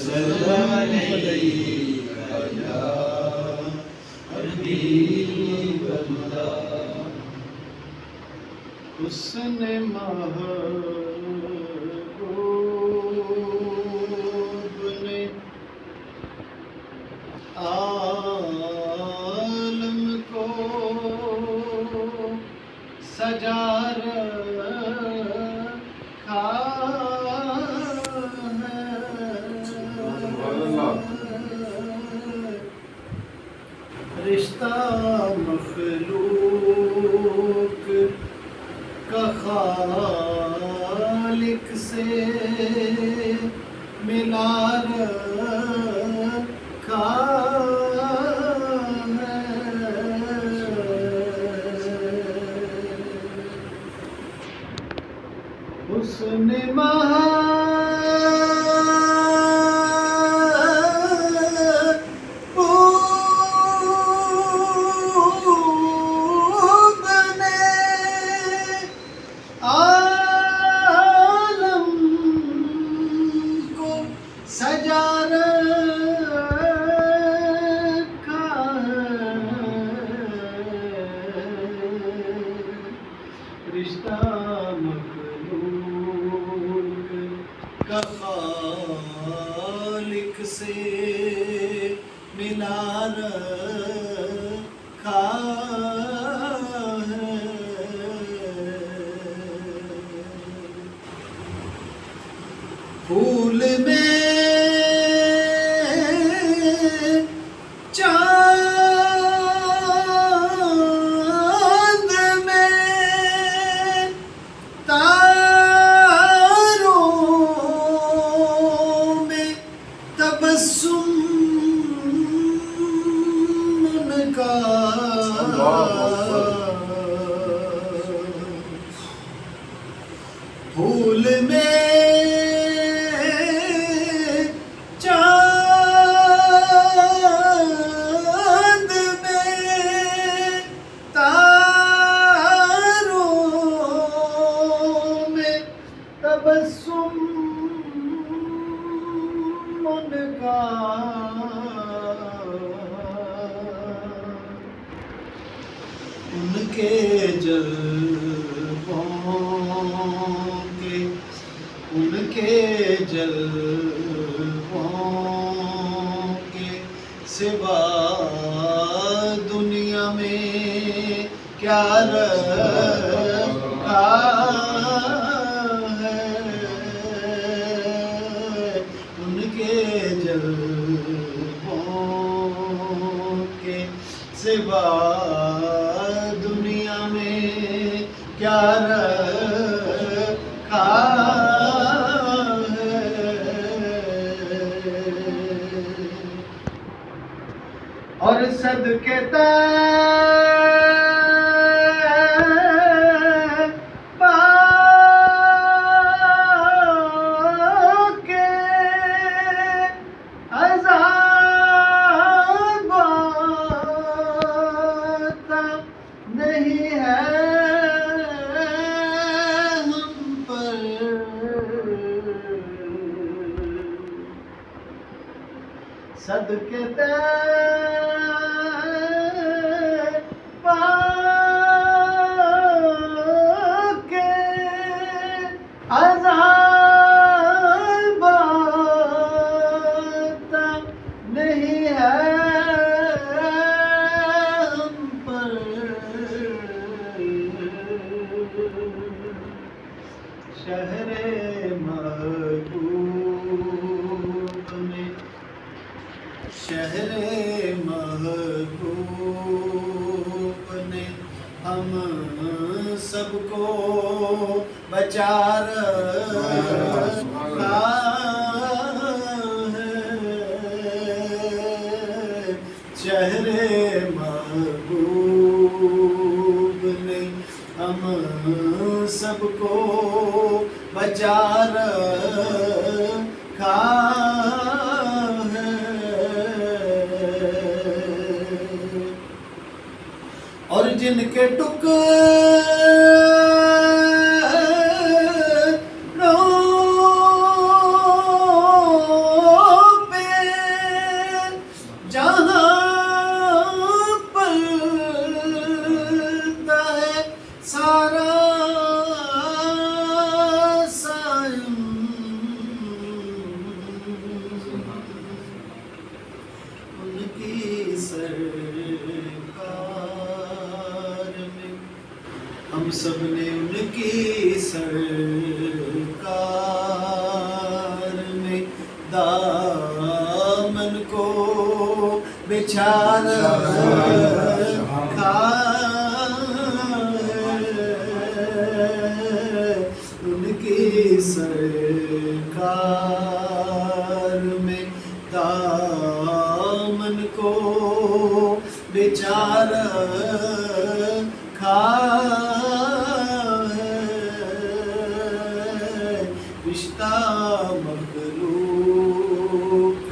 وسلم عليك يا حبيب الله حسن محبوب نے عالم کو سجا رکھا ہے رشتہ مخلوق کا خالق سے ملا رکھا ہے حسن سجا رکھا ہے رشتہ مخلوق کا خالق سے ملا رکھا ہے پھول میں پھول میں چاند میں تاروں میں تبسم ان کا ان کے جلووں کے سوا دنیا میں کیا رکھا ہے ان کے جلووں کے سوا دنیا میں کیا رکھا اور صدقے طیبہ کے عذاب آتا نہیں ہے ہم پر صدقے عذاب آتا نہیں ہے ہم پر شہر محبوب میں شہر محبوب نے ہم سب کو بچا رکھا ہے شہر محبوب نے ہم سب کو بچا رکھا ہے اور جن کے ٹکڑوں بچھا رکھا ہے، ان کی سرکار میں دامن کو بچھا رکھا ہے، رشتہ مخلوق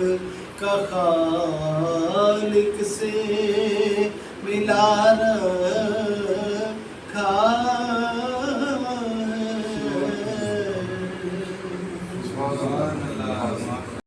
کا خالق سے ملا رکھا ہے۔